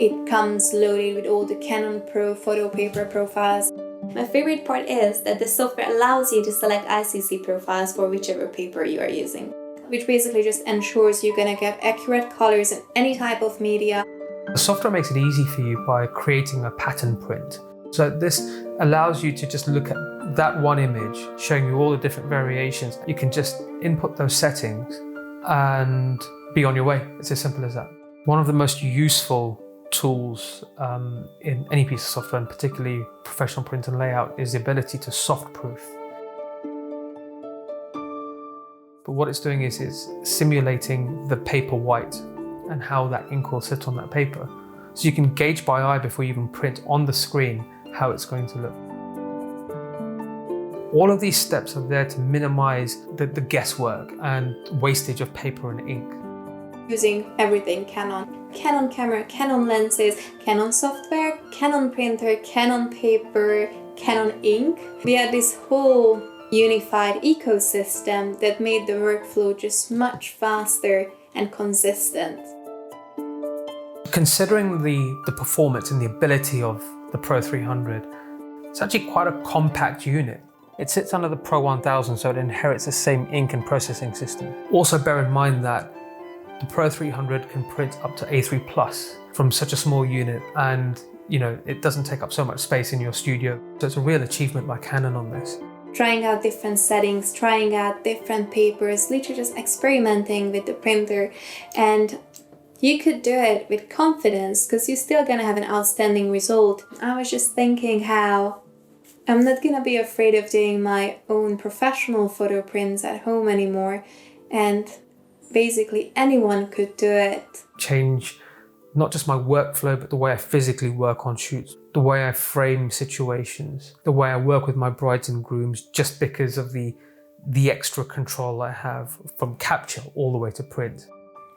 It comes loaded with all the Canon Pro photo paper profiles. My favorite part is that the software allows you to select ICC profiles for whichever paper you are using, which basically just ensures you're gonna get accurate colors in any type of media. The software makes it easy for you by creating a pattern print. So this allows you to just look at that one image, showing you all the different variations. You can just input those settings and be on your way. It's as simple as that. One of the most useful tools in any piece of software, and particularly professional print and layout, is the ability to soft proof. But what it's doing is it's simulating the paper white and how that ink will sit on that paper. So you can gauge by eye before you even print on the screen how it's going to look. All of these steps are there to minimize the guesswork and wastage of paper and ink. Using everything Canon. Canon camera, Canon lenses, Canon software, Canon printer, Canon paper, Canon ink. We had this whole unified ecosystem that made the workflow just much faster and consistent. Considering the performance and the ability of the Pro 300, it's actually quite a compact unit. It sits under the Pro 1000, so it inherits the same ink and processing system. Also bear in mind that The Pro 300 can print up to A3 Plus from such a small unit, and it doesn't take up so much space in your studio. So it's a real achievement by Canon on this. Trying out different settings, trying out different papers, literally just experimenting with the printer. And you could do it with confidence because you're still gonna have an outstanding result. I was just thinking how I'm not gonna be afraid of doing my own professional photo prints at home anymore. And basically anyone could do it. Change not just my workflow, but the way I physically work on shoots, the way I frame situations, the way I work with my brides and grooms, just because of the extra control I have from capture all the way to print.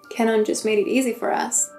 Canon just made it easy for us.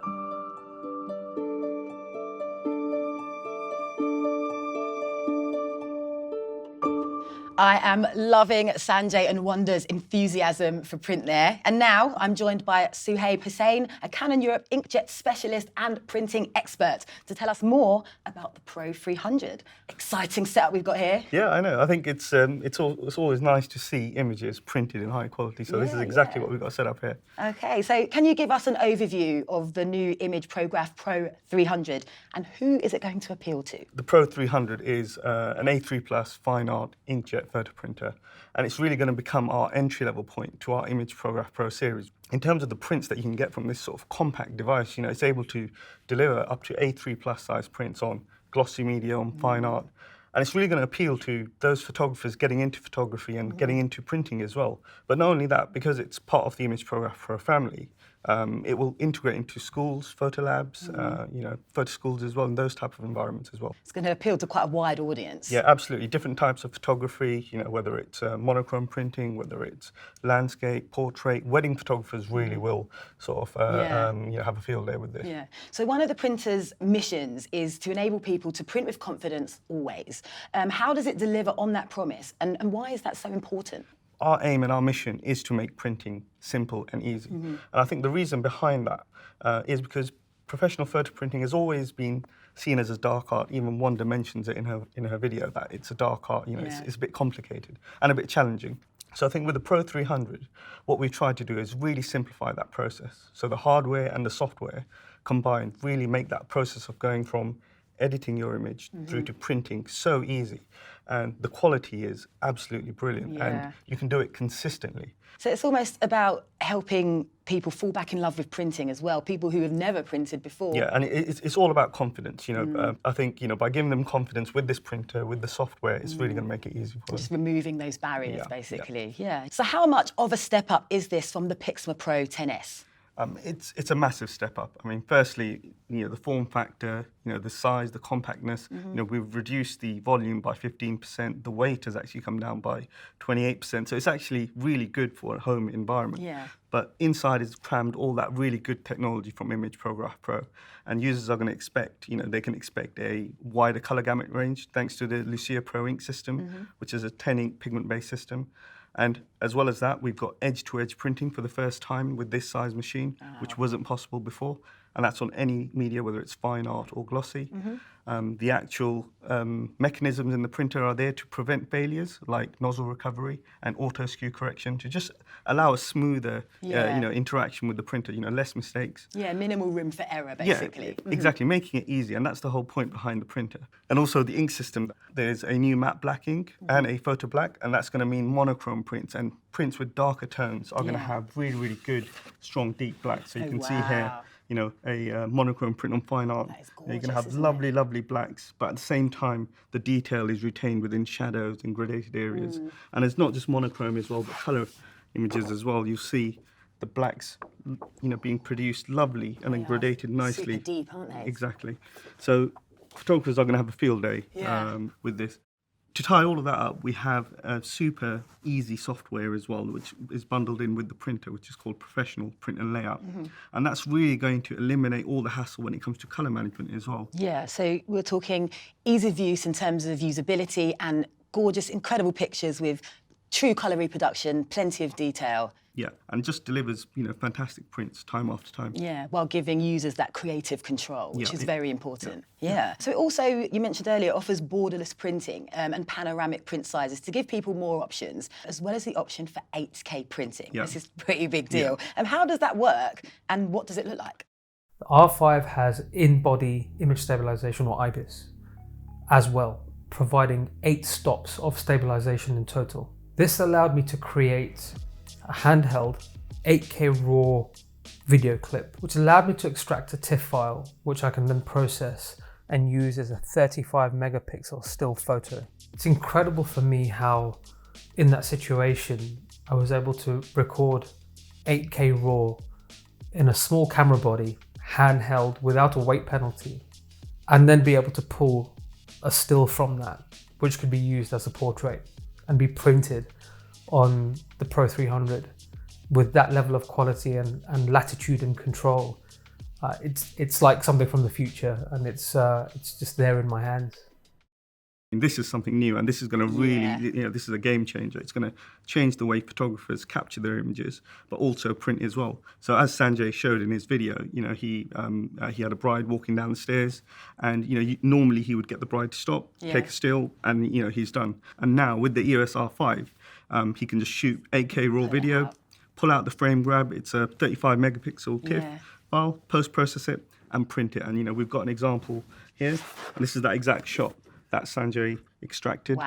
I am loving Sanjay and Wanda's enthusiasm for print there. And now I'm joined by Suhaib Hussain, a Canon Europe inkjet specialist and printing expert, to tell us more about the Pro 300. Exciting setup we've got here. Yeah, I know. I think it's always nice to see images printed in high quality. So this is exactly what we've got set up here. Okay, so can you give us an overview of the new imagePROGRAF Pro 300 and who is it going to appeal to? The Pro 300 is an A3 Plus fine art inkjet photo printer, and it's really going to become our entry-level point to our imagePROGRAF Pro series. In terms of the prints that you can get from this sort of compact device, it's able to deliver up to A3 Plus size prints on glossy media, on fine art, and it's really going to appeal to those photographers getting into photography and getting into printing as well. But not only that, because it's part of the imagePROGRAF Pro family, it will integrate into schools, photo labs, photo schools as well, and those type of environments as well. It's going to appeal to quite a wide audience. Yeah, absolutely. Different types of photography, whether it's monochrome printing, whether it's landscape, portrait, wedding photographers really will sort of have a field day with this. Yeah. So one of the printer's missions is to enable people to print with confidence always. How does it deliver on that promise, and why is that so important? Our aim and our mission is to make printing simple and easy. And I think the reason behind that is because professional photo printing has always been seen as a dark art. Even Wanda mentions it in her video, that it's a dark art. It's a bit complicated and a bit challenging. So I think with the Pro 300, what we've tried to do is really simplify that process. So the hardware and the software combined really make that process of going from editing your image through to printing so easy. And the quality is absolutely brilliant, and you can do it consistently. So it's almost about helping people fall back in love with printing as well, people who have never printed before. Yeah, and it's all about confidence. I think by giving them confidence with this printer, with the software, it's really going to make it easy for them. Just removing those barriers, basically. Yeah. So how much of a step up is this from the Pixma Pro 10S? It's a massive step up. I mean, firstly, the form factor, the size, the compactness. We've reduced the volume by 15%. The weight has actually come down by 28%. So it's actually really good for a home environment. Yeah. But inside is crammed all that really good technology from imagePROGRAF Pro, and users are going to expect, they can expect a wider color gamut range thanks to the Lucia Pro ink system, which is a 10-ink pigment-based system. And as well as that, we've got edge-to-edge printing for the first time with this size machine, which wasn't possible before. And that's on any media, whether it's fine art or glossy. The actual mechanisms in the printer are there to prevent failures, like nozzle recovery and auto skew correction, to just allow a smoother interaction with the printer, less mistakes. Yeah, minimal room for error, basically. Yeah, exactly, making it easy, and that's the whole point behind the printer. And also the ink system, there's a new matte black ink and a photo black, and that's going to mean monochrome prints, and prints with darker tones are going to have really, really good, strong, deep black. So you can see here, a monochrome print on fine art. You're going to have lovely, lovely blacks, but at the same time, the detail is retained within shadows and gradated areas. And it's not just monochrome as well, but color images as well. You see the blacks, being produced lovely and then gradated nicely. Super deep, aren't they? Exactly. So photographers are going to have a field day with this. To tie all of that up, we have a super easy software as well, which is bundled in with the printer, which is called Professional Print and Layout. And that's really going to eliminate all the hassle when it comes to color management as well. Yeah, so we're talking ease of use in terms of usability and gorgeous, incredible pictures with true colour reproduction, plenty of detail. Yeah, and just delivers, fantastic prints time after time. Yeah, while giving users that creative control, which is very important. Yeah. So it also, you mentioned earlier, offers borderless printing and panoramic print sizes to give people more options, as well as the option for 8K printing. Yeah. This is a pretty big deal. And how does that work, and what does it look like? The R5 has in-body image stabilization, or IBIS, as well, providing 8 stops of stabilization in total. This allowed me to create a handheld 8K RAW video clip, which allowed me to extract a TIFF file, which I can then process and use as a 35 megapixel still photo. It's incredible for me how, in that situation, I was able to record 8K RAW in a small camera body, handheld, without a weight penalty, and then be able to pull a still from that, which could be used as a portrait and be printed on the Pro 300 with that level of quality and latitude and control. It's like something from the future, and it's just there in my hands. And this is something new, and this is going to really, this is a game changer. It's going to change the way photographers capture their images, but also print as well. So as Sanjay showed in his video, he had a bride walking down the stairs, and normally he would get the bride to stop, take a still, and he's done. And now with the EOS R5, he can just shoot 8K RAW video, pull out the frame grab. It's a 35 megapixel TIFF file, post-process it, and print it. And we've got an example here, and this is that exact shot that Sanjay extracted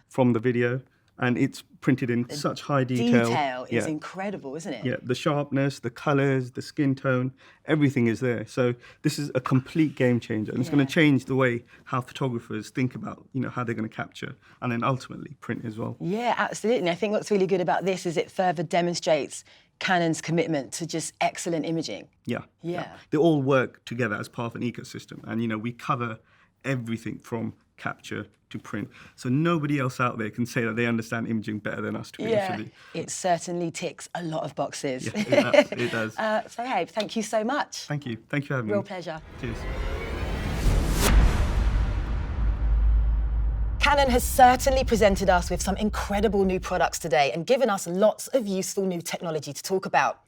from the video, and it's printed in such high detail. Detail is incredible, isn't it? Yeah, the sharpness, the colours, the skin tone, everything is there. So this is a complete game changer, and it's going to change the way how photographers think about, how they're going to capture and then ultimately print as well. Yeah, absolutely. And I think what's really good about this is it further demonstrates Canon's commitment to just excellent imaging. Yeah. They all work together as part of an ecosystem, and we cover everything from capture to print. So nobody else out there can say that they understand imaging better than us, to be honest with you. It certainly ticks a lot of boxes. Yeah, it does. So, hey, thank you so much. Thank you. Thank you for having me. Real pleasure. Cheers. Canon has certainly presented us with some incredible new products today and given us lots of useful new technology to talk about.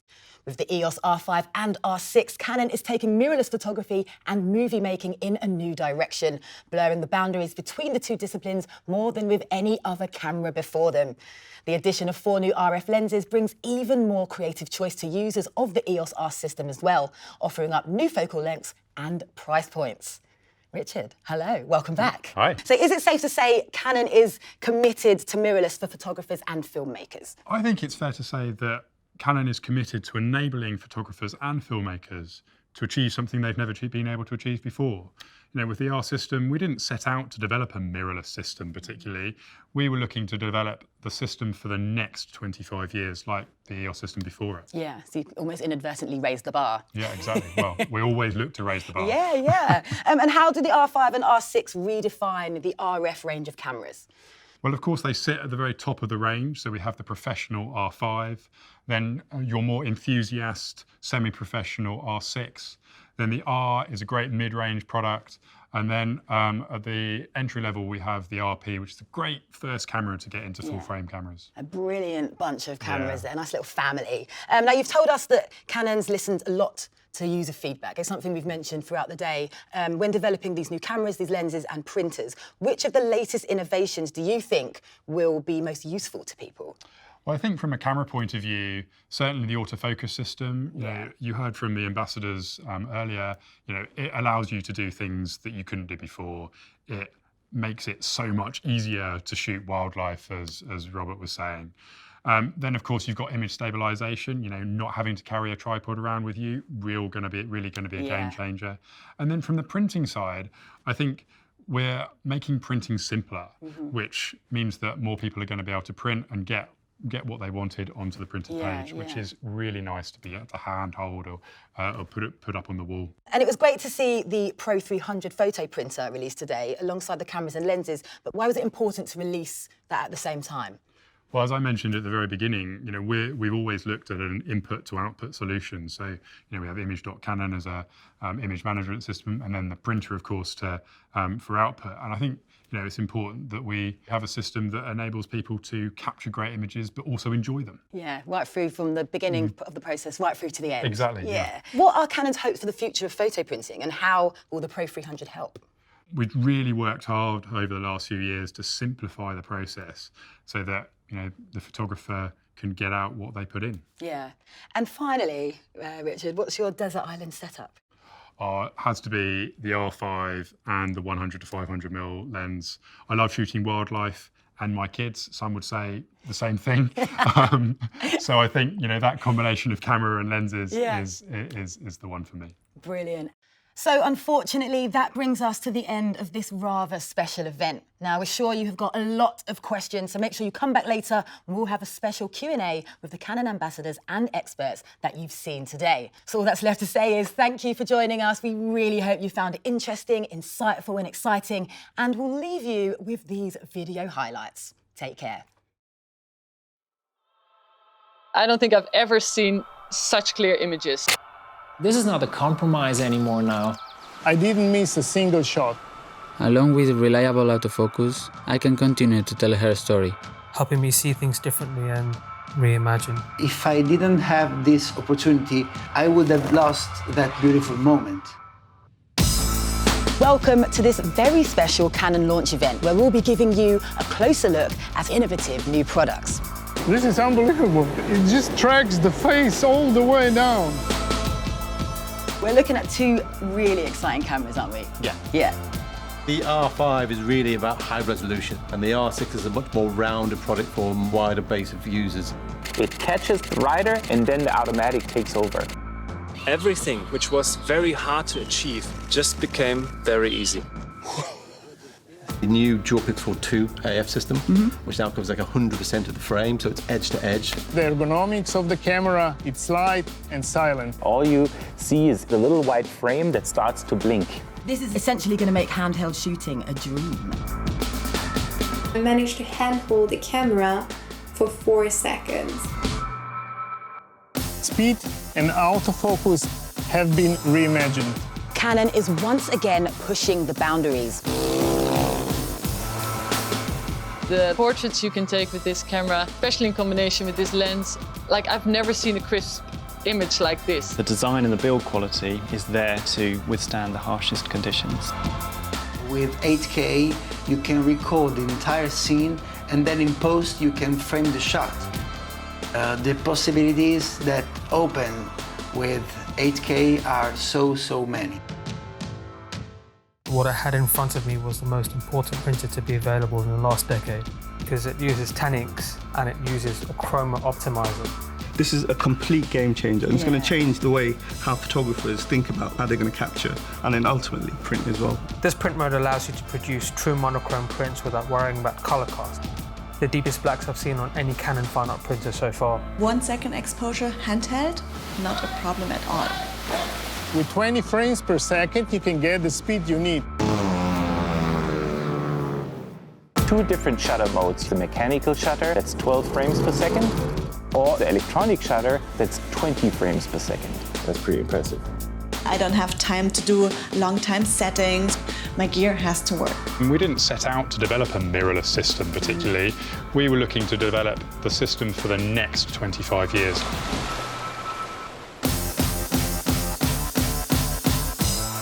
With the EOS R5 and R6, Canon is taking mirrorless photography and movie making in a new direction, blurring the boundaries between the two disciplines more than with any other camera before them. The addition of 4 new RF lenses brings even more creative choice to users of the EOS R system as well, offering up new focal lengths and price points. Richard, hello, welcome back. Hi. So is it safe to say Canon is committed to mirrorless for photographers and filmmakers? I think it's fair to say that Canon is committed to enabling photographers and filmmakers to achieve something they've never been able to achieve before. With the R system, we didn't set out to develop a mirrorless system particularly. We were looking to develop the system for the next 25 years, like the EOS system before it. Yeah, so you almost inadvertently raised the bar. Yeah, exactly. Well, we always look to raise the bar. Yeah. And how do the R5 and R6 redefine the RF range of cameras? Well, of course, they sit at the very top of the range. So we have the professional R5, then your more enthusiast, semi-professional R6. Then the R is a great mid-range product. And then at the entry level, we have the RP, which is a great first camera to get into full-frame cameras. A brilliant bunch of cameras there, a nice little family. Now, you've told us that Canon's listened a lot to user feedback. It's something we've mentioned throughout the day. When developing these new cameras, these lenses and printers, which of the latest innovations do you think will be most useful to people? Well, I think from a camera point of view, certainly the autofocus system, you heard from the ambassadors earlier, it allows you to do things that you couldn't do before. It makes it so much easier to shoot wildlife, as Robert was saying. Then, of course, you've got image stabilization, not having to carry a tripod around with you, really going to be a game changer. And then from the printing side, I think we're making printing simpler, which means that more people are going to be able to print and get what they wanted onto the printed page, which is really nice to be able to handhold or put up on the wall. And it was great to see the Pro 300 photo printer released today alongside the cameras and lenses, but why was it important to release that at the same time? Well, as I mentioned at the very beginning, we've always looked at an input to output solution. So, we have image.canon as a image management system, and then the printer, of course, for output. And I think You know, it's important that we have a system that enables people to capture great images, but also enjoy them. Yeah, right through from the beginning of the process, right through to the end. Exactly, yeah. What are Canon's hopes for the future of photo printing, and how will the Pro 300 help? We've really worked hard over the last few years to simplify the process so that, you know, the photographer can get out what they put in. Yeah. And finally, Richard, what's your desert island setup? It has to be the R5 and the 100 to 500mm lens. I love shooting wildlife and my kids. Some would say the same thing. So I think, you know, that combination of camera and lenses is the one for me. Brilliant. So unfortunately, that brings us to the end of this rather special event. Now, we're sure you have got a lot of questions, so make sure you come back later and we'll have a special Q&A with the Canon ambassadors and experts that you've seen today. So all that's left to say is thank you for joining us. We really hope you found it interesting, insightful and exciting, and we'll leave you with these video highlights. Take care. I don't think I've ever seen such clear images. This is not a compromise anymore now. I didn't miss a single shot. Along with reliable autofocus, I can continue to tell her story. Helping me see things differently and reimagine. If I didn't have this opportunity, I would have lost that beautiful moment. Welcome to this very special Canon launch event where we'll be giving you a closer look at innovative new products. This is unbelievable. It just tracks the face all the way down. We're looking at two really exciting cameras, aren't we? Yeah. Yeah. The R5 is really about high resolution, and the R6 is a much more rounded product for a wider base of users. It catches the rider and then the automatic takes over. Everything which was very hard to achieve just became very easy. The new Dual Pixel 2 AF system, which now covers like 100% of the frame, so it's edge to edge. The ergonomics of the camera, it's light and silent. All you see is the little white frame that starts to blink. This is essentially going to make handheld shooting a dream. I managed to handhold the camera for 4 seconds. Speed and autofocus have been reimagined. Canon is once again pushing the boundaries. The portraits you can take with this camera, especially in combination with this lens, like I've never seen a crisp image like this. The design and the build quality is there to withstand the harshest conditions. With 8K, you can record the entire scene, and then in post, you can frame the shot. The possibilities that open with 8K are so many. What I had in front of me was the most important printer to be available in the last decade, because it uses 10 inks and it uses a chroma optimizer. This is a complete game changer, and it's going to change the way how photographers think about how they're going to capture and then ultimately print as well. This print mode allows you to produce true monochrome prints without worrying about color casting. The deepest blacks I've seen on any Canon fine art printer so far. 1 second exposure handheld, not a problem at all. With 20 frames per second, you can get the speed you need. 2 different shutter modes. The mechanical shutter, that's 12 frames per second, or the electronic shutter, that's 20 frames per second. That's pretty impressive. I don't have time to do long time settings. My gear has to work. We didn't set out to develop a mirrorless system particularly. We were looking to develop the system for the next 25 years.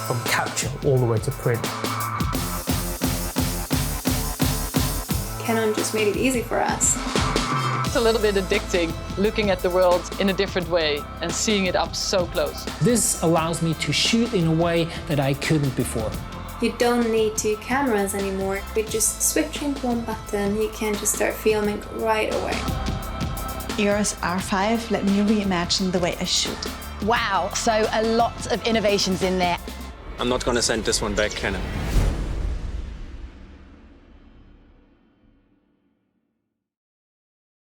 From capture all the way to print. Canon just made it easy for us. It's a little bit addicting, looking at the world in a different way and seeing it up so close. This allows me to shoot in a way that I couldn't before. You don't need 2 cameras anymore. With just switching one button, you can just start filming right away. EOS R5 let me reimagine the way I shoot. Wow, so a lot of innovations in there. I'm not going to send this one back, Canon.